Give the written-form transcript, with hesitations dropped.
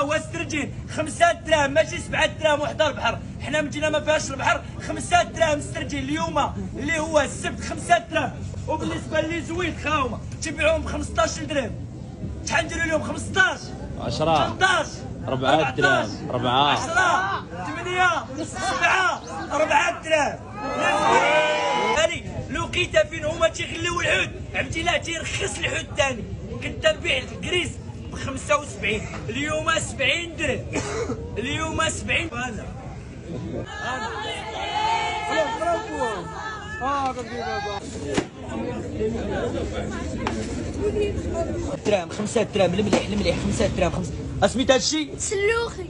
هو السرجين 5 دراهم ماشي 7 دراهم وحده البحر. حنا مدينه ما فيهاش البحر. 5 دراهم السرجين اليوم اللي هو السبت 5 دراهم. وبالنسبه لي زويد خاومه تبيعوهم ب 15 درهم. شحال نديروا لهم 15 10 18 4 دراهم 4 10 8 7 4 دراهم. هاني لو لقيتها فين هما تيخليو الحوت عمتي لا تيرخص الحوت الثاني. كنت نبيع الكريس ب 75 اليوم 70 درهم. اليوم 70 انا درهم 5 دراهم المليح 5 دراهم 5 اسميت هادشي سلوخي.